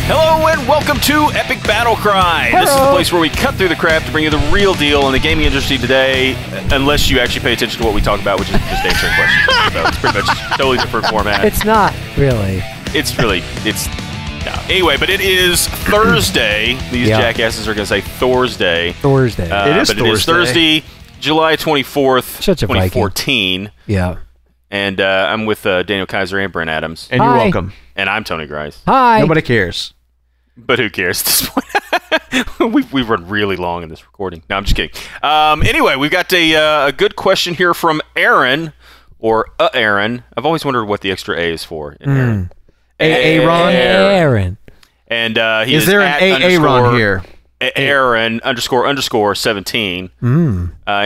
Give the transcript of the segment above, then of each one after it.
Hello and welcome to Epic Battle Cry. This is the place where we cut through the crap to bring you the real deal in the gaming industry today, unless you actually pay attention to what we talk about, which is just answering questions. So it's pretty much a totally different format. It's not, really. No. Anyway, but it is Thursday. These jackasses are going to say Thorsday. Thursday. It is Thursday, July 24th, Such a 2014. Viking. Yeah. And I'm with Daniel Kaiser and Brent Adams. And you're welcome. And I'm Tony Grice. Hi. Nobody cares. But who cares at this point? We've run really long in this recording. No, I'm just kidding. Anyway, we've got a good question here from Aaron, or Aaron. I've always wondered what the extra A is for in Aaron. Aaron. Aaron. And he is there an Aaron here? Aaron _ 17.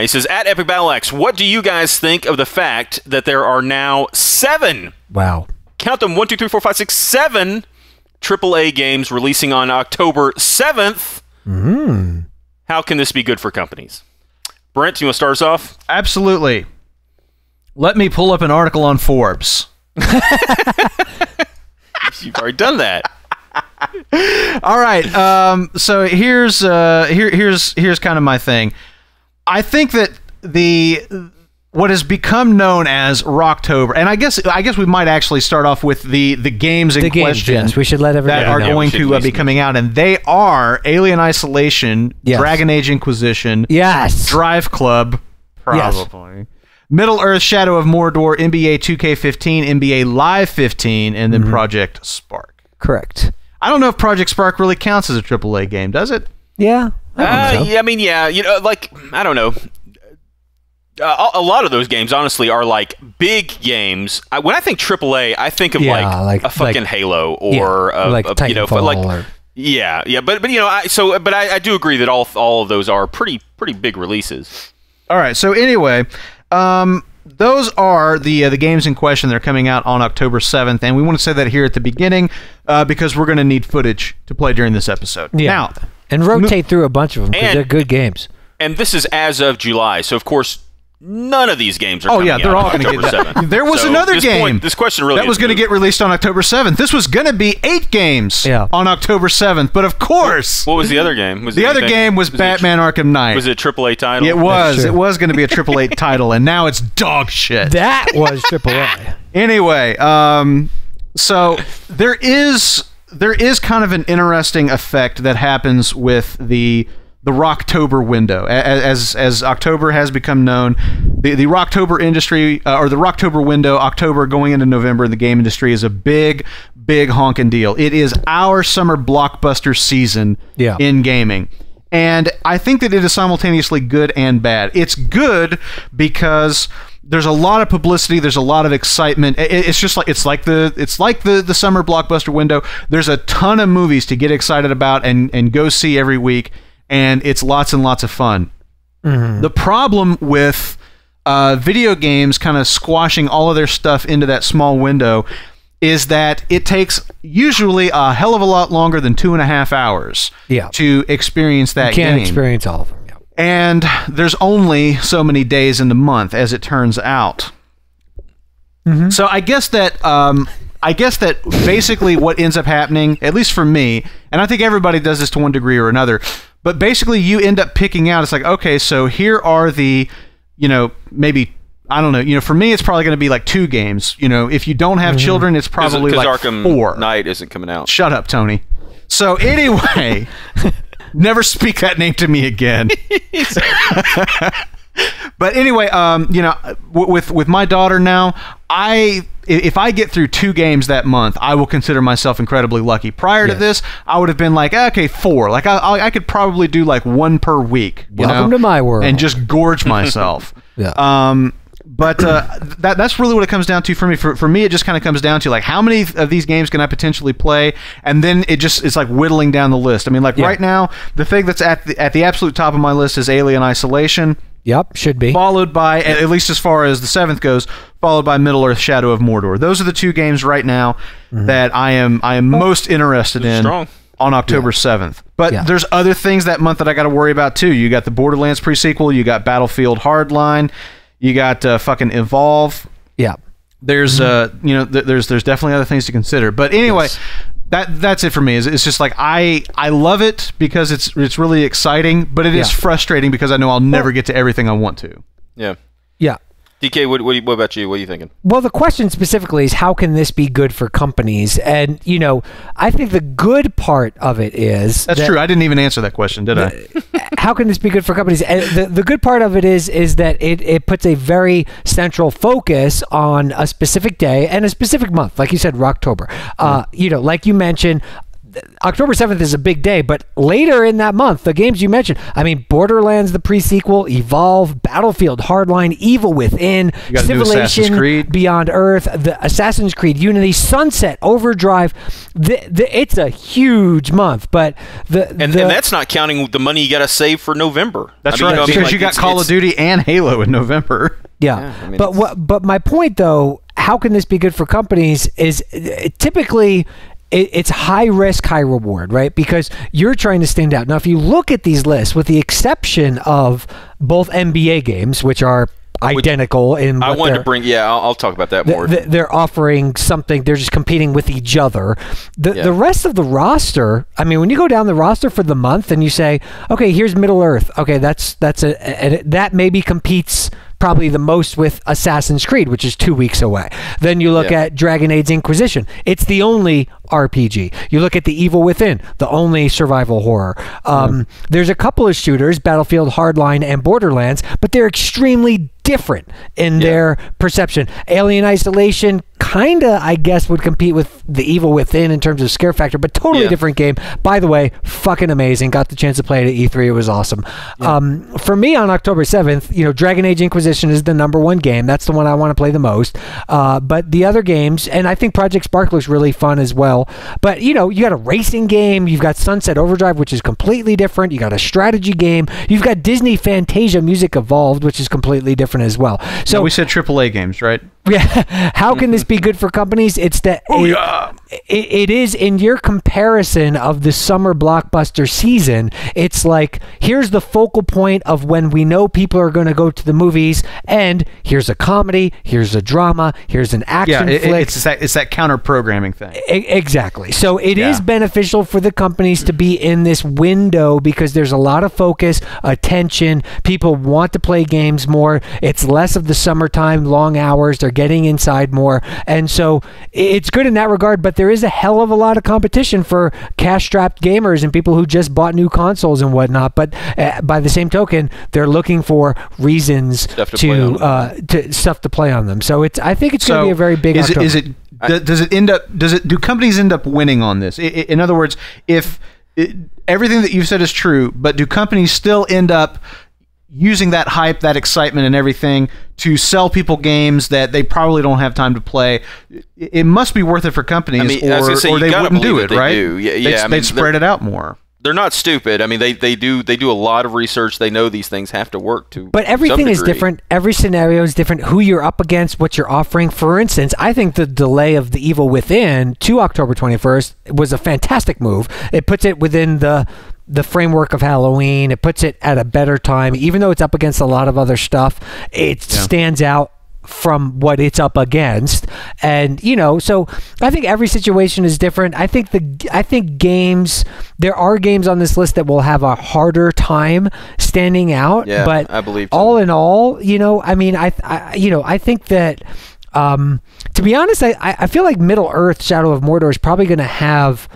He says, at Epic BattleX, what do you guys think of the fact that there are now 7? Wow. Count them, 1, 2, 3, 4, 5, 6, 7 AAA games releasing on October 7th. How can this be good for companies? Brent, you want to start us off? Absolutely. Let me pull up an article on Forbes. You've already done that. All right. So here's kind of my thing. I think that what has become known as ROCKtober, and I guess we might actually start off with the games in question. Yes, we should let everybody that are know. going to be coming out, and they are Alien Isolation, Dragon Age Inquisition, Drive Club, probably, Middle Earth: Shadow of Mordor, NBA 2K15, NBA Live 15, and then Project Spark. Correct. I don't know if Project Spark really counts as a AAA game, does it? Yeah. Yeah, I mean, yeah. You know, like, I don't know. A lot of those games, honestly, are like big games. When I think AAA, I think of like a fucking Halo or like Titanfall, But you know, I do agree that all of those are pretty big releases. All right. So anyway, those are the games in question. They're coming out on October 7th, and we want to say that here at the beginning because we're going to need footage to play during this episode. Yeah. Now, and rotate through a bunch of them because they're good games. And this is as of July, so of course none of these games are coming out they're all on going to October get 7th. There was another game. This question really that was going to get released on October 7th. This was going to be 8 games on October 7th, but of course, what was the other game? The other game was Batman Arkham Knight. Was it a AAA title? It was. It was going to be a AAA title, and now it's dog shit. That was AAA. Anyway, so there is kind of an interesting effect that happens with the ROCKtober window. As October has become known, the ROCKtober industry, or the ROCKtober window, October going into November in the game industry, is a big honking deal. It is our summer blockbuster season in gaming. And I think that it is simultaneously good and bad. It's good because there's a lot of publicity, there's a lot of excitement. It's just like it's like the summer blockbuster window. There's a ton of movies to get excited about and go see every week. And it's lots and lots of fun. The problem with video games kind of squashing all of their stuff into that small window is that it takes usually a hell of a lot longer than 2.5 hours to experience that game. You can't experience all of them. Yeah. And there's only so many days in the month, as it turns out. So I guess that basically what ends up happening, at least for me, and I think everybody does this to one degree or another, but basically you end up picking out, it's like, okay, so here are the, maybe, I don't know, for me it's probably going to be like 2 games. If you don't have children, it's probably like Arkham 4. Knight isn't coming out. Shut up, Tony. So anyway, never speak that name to me again. But anyway, with my daughter now, if I get through 2 games that month, I will consider myself incredibly lucky. Prior to this, I would have been like, okay, 4. Like I could probably do like 1 per week. Welcome to my world. And just gorge myself. But that's really what it comes down to for me. For me, it just kind of comes down to like how many of these games can I potentially play, and then it's like whittling down the list. I mean, like right now, the thing that's at the absolute top of my list is Alien Isolation. Yep, should be. Followed by, at least as far as the 7th goes, followed by Middle Earth: Shadow of Mordor. Those are the 2 games right now that I am most interested in on October 7th. But there's other things that month that I got to worry about too. You got the Borderlands pre-sequel, you got Battlefield Hardline, You got fucking Evolve. Yeah. There's there's definitely other things to consider. But anyway, that's it for me. It's just like I love it because it's really exciting, but it is frustrating because I know I'll never get to everything I want to. Yeah. Yeah. DK, what about you? What are you thinking? Well, the question specifically is how can this be good for companies? And, I think the good part of it is... That's true. I didn't even answer that question, did I? How can this be good for companies? And the good part of it is that it puts a very central focus on a specific day and a specific month. Like you said, Rocktober. Like you mentioned... October 7th is a big day, but later in that month, the games you mentioned, Borderlands, the pre-sequel, Evolve, Battlefield Hardline, Evil Within, Civilization, Beyond Earth, the Assassin's Creed Unity, Sunset Overdrive. It's a huge month, but and that's not counting the money you got to save for November. That's right, because you got Call of Duty and Halo in November. Yeah, but my point though, how can this be good for companies? Is typically. It's high risk, high reward, right? Because you're trying to stand out. Now, if you look at these lists, with the exception of both NBA games, which are identical in what I wanted to bring, I'll talk about that more. They're offering something, they're just competing with each other. The rest of the roster, when you go down the roster for the month and you say, okay, here's Middle Earth. Okay, that maybe competes probably the most with Assassin's Creed, which is 2 weeks away. Then you look at Dragon Age Inquisition. It's the only RPG. You look at the Evil Within, the only survival horror. There's a couple of shooters, Battlefield Hardline and Borderlands, but they're extremely different in their perception. Alien Isolation kinda, I guess, would compete with the Evil Within in terms of scare factor, but totally different game. By the way, fucking amazing. Got the chance to play it at E3. It was awesome. For me on October 7th, Dragon Age Inquisition is the #1 game. That's the one I want to play the most. But the other games, and I think Project Spark looks really fun as well. But, you got a racing game. You've got Sunset Overdrive, which is completely different. You got a strategy game. You've got Disney Fantasia Music Evolved, which is completely different as well. So we said AAA games, right? Yeah. How can this be good for companies? It's that it is in your comparison of the summer blockbuster season. It's like, here's the focal point of when we know people are going to go to the movies, and here's a comedy, here's a drama, here's an action flick. It's that counter programming thing. Exactly. So it is beneficial for the companies to be in this window because there's a lot of focus, attention. People want to play games more. It's less of the summertime long hours. They're getting inside more, and so it's good in that regard, but there is a hell of a lot of competition for cash-strapped gamers and people who just bought new consoles and whatnot, but by the same token, they're looking for reasons stuff to play on them. So I think it's going to be a very big do companies end up winning on this? In other words, if everything that you've said is true, but do companies still end up using that hype, that excitement and everything to sell people games that they probably don't have time to play? It must be worth it for companies, or they wouldn't do it, right? They'd spread it out more. They're not stupid. They do a lot of research. They know these things have to work to. But everything is different. Every scenario is different. Who you're up against, what you're offering. For instance, I think the delay of The Evil Within to October 21st was a fantastic move. It puts it within the framework of Halloween. It puts it at a better time. Even though it's up against a lot of other stuff, it stands out from what it's up against. And so I think every situation is different. I think games, there are games on this list that will have a harder time standing out, but I believe all in all, I think that to be honest, I feel like Middle Earth Shadow of Mordor is probably going to have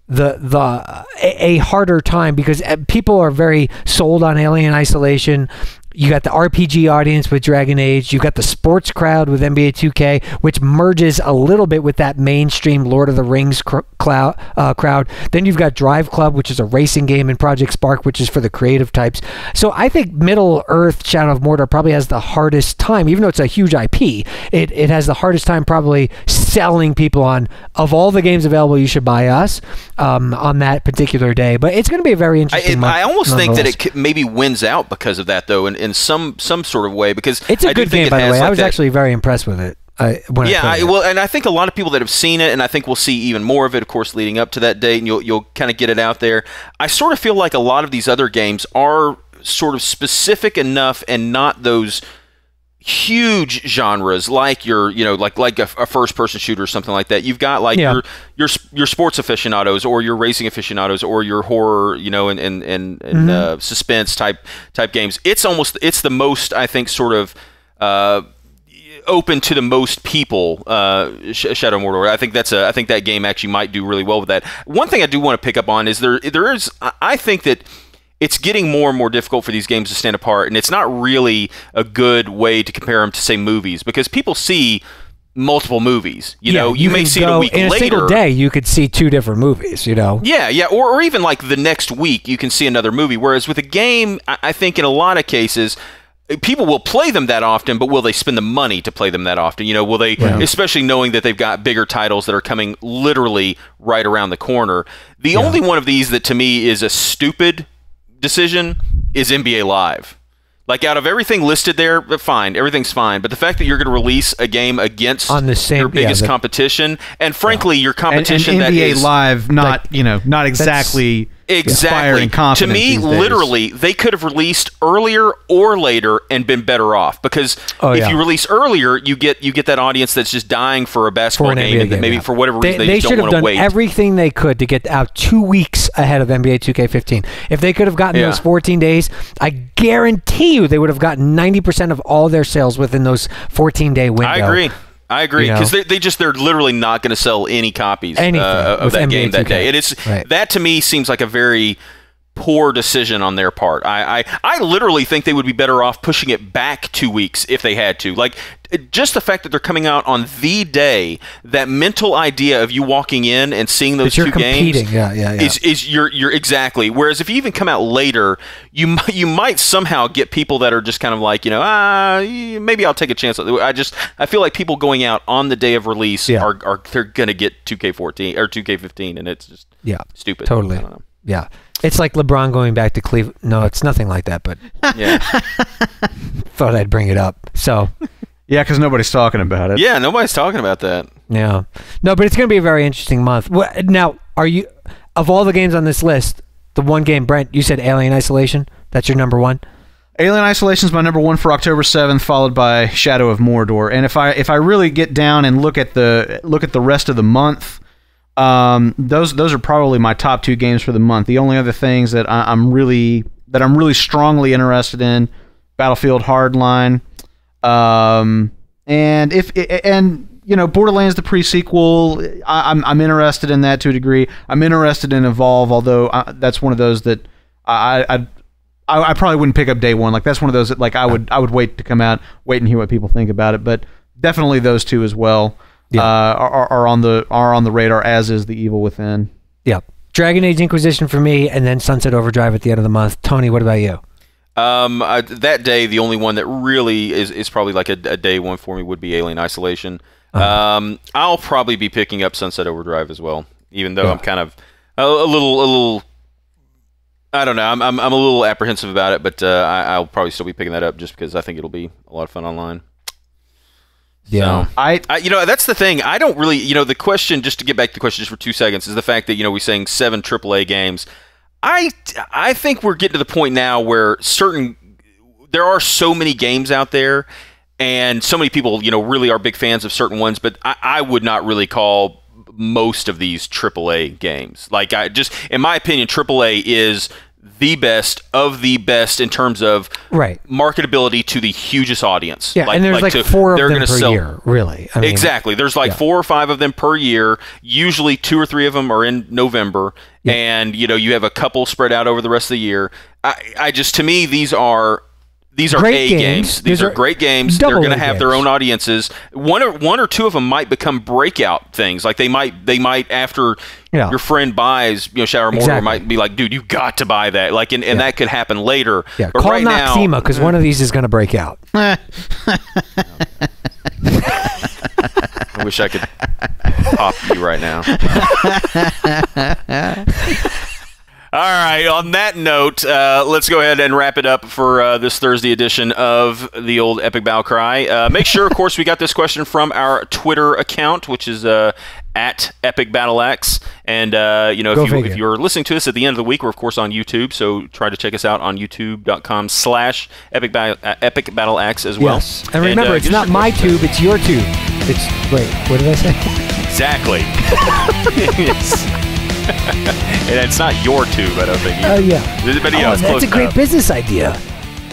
a harder time because people are very sold on Alien Isolation. You got the RPG audience with Dragon Age. You got the sports crowd with NBA 2K, which merges a little bit with that mainstream Lord of the Rings crowd. Then you've got Drive Club, which is a racing game, and Project Spark, which is for the creative types. So I think Middle Earth Shadow of Mordor probably has the hardest time, even though it's a huge IP. It has the hardest time probably selling people on, of all the games available, you should buy us on that particular day. But it's going to be a very interesting month. I almost think that it maybe wins out because of that, though, in some sort of way, because it's a good game, by the way. I was actually very impressed with it. And I think a lot of people that have seen it, and I think we'll see even more of it, of course, leading up to that date, and you'll kind of get it out there. I sort of feel like a lot of these other games are sort of specific enough and not those huge genres like like a first person shooter or something like that. You've got like your sports aficionados or your racing aficionados or your horror, and suspense type games. It's the most, I think, sort of open to the most people. Shadow of Mordor. I think that game actually might do really well with that. One thing I do want to pick up on is I think that it's getting more and more difficult for these games to stand apart, and it's not really a good way to compare them to, say, movies, because people see multiple movies. You may see it a week later. In a single day, you could see 2 different movies, Yeah, or even like the next week, you can see another movie. Whereas with a game, I think in a lot of cases, people will play them that often, but will they spend the money to play them that often? Will they, especially knowing that they've got bigger titles that are coming literally right around the corner. The only one of these that to me is a stupid decision is NBA Live. Like, out of everything listed there, fine, everything's fine. But the fact that you're going to release a game against your biggest competition, and frankly, your competition and NBA that is Live, not exactly inspiring confidence. To me, literally, they could have released earlier or later and been better off. Because if you release earlier, you get that audience that's just dying for a basketball game, and maybe for whatever reason they just don't want to wait. They should have done everything they could to get out 2 weeks ahead of NBA 2K15. If they could have gotten those 14 days, I guarantee you they would have gotten 90% of all their sales within those 14-day window. I agree, because they're literally not going to sell any copies of that game that day. And that to me seems like a very poor decision on their part. I literally think they would be better off pushing it back 2 weeks if they had to. Like, just the fact that they're coming out on the day, that mental idea of you walking in and seeing those 2 games is you're exactly. Whereas if you even come out later, you might somehow get people that are just kind of like, maybe I'll take a chance. I feel like people going out on the day of release are they're gonna get 2K14 or 2K15, and it's just stupid. Totally. I don't know. Yeah. It's like LeBron going back to Cleveland. No, it's nothing like that, but thought I'd bring it up. So, yeah, because nobody's talking about it. Yeah, nobody's talking about that. Yeah. No, but it's going to be a very interesting month. Now, of all the games on this list, the one game, Brent, you said Alien Isolation? That's your number 1? Alien Isolation is my number 1 for October 7th, followed by Shadow of Mordor. And if I really get down and look at the rest of the month, those are probably my top 2 games for the month. The only other things that I'm really strongly interested in, Battlefield Hardline, and Borderlands the pre-sequel. I'm interested in that to a degree. I'm interested in Evolve, although that's one of those that I probably wouldn't pick up day one. Like, that's one of those that I would wait to come out, wait and hear what people think about it. But definitely those 2 as well. Are on the radar, as is The Evil Within. Yeah, Dragon Age Inquisition for me, and then Sunset Overdrive at the end of the month. Tony, what about you? That day, the only one that really is probably like a day one for me would be Alien Isolation. I'll probably be picking up Sunset Overdrive as well, even though I'm kind of a little. I don't know. I'm a little apprehensive about it, but I'll probably still be picking that up just because I think it'll be a lot of fun online. Yeah, so, I that's the thing. I don't really, the question, just to get back to the question just for 2 seconds, is the fact that, we're saying 7 AAA games. I think we're getting to the point now where there are so many games out there, and so many people, really are big fans of certain ones, but I would not really call most of these AAA games. Like, in my opinion, AAA is the best of the best in terms of marketability to the hugest audience. Yeah, and there's like 4 of them per year, really. I mean, exactly. There's 4 or 5 of them per year. Usually 2 or 3 of them are in November, and you have a couple spread out over the rest of the year. To me, these are great games. These are great games. They're going to have their own audiences. One or 2 of them might become breakout things. Like they might after your friend buys Shadow of Mordor, might be like, dude, you got to buy that. Like, and that could happen later. Yeah, but call right Noxema, because one of these is going to break out. I wish I could pop you right now. All right. On that note, let's go ahead and wrap it up for this Thursday edition of the old Epic BattleCry. Make sure, of course, we got this question from our Twitter account, which is at EpicBattleX. And, if you're listening to us at the end of the week, we're, of course, on YouTube. So try to check us out on youtube.com/EpicBattleX as well. Yes. And remember, it's not my tube, it's your tube. Wait, what did I say? Exactly. Yes. And it's not your tube, I don't think. Oh, yeah. But yeah, that's a great business idea.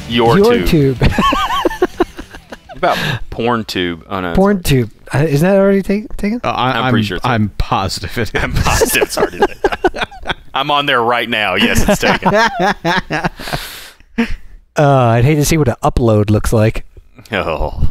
Your tube. What about porn tube? Oh, no. Porn tube. Isn't that already taken? I'm pretty sure it's I'm positive it is. I'm positive it's already taken. I'm on there right now. Yes, it's taken. I'd hate to see what an upload looks like. Oh.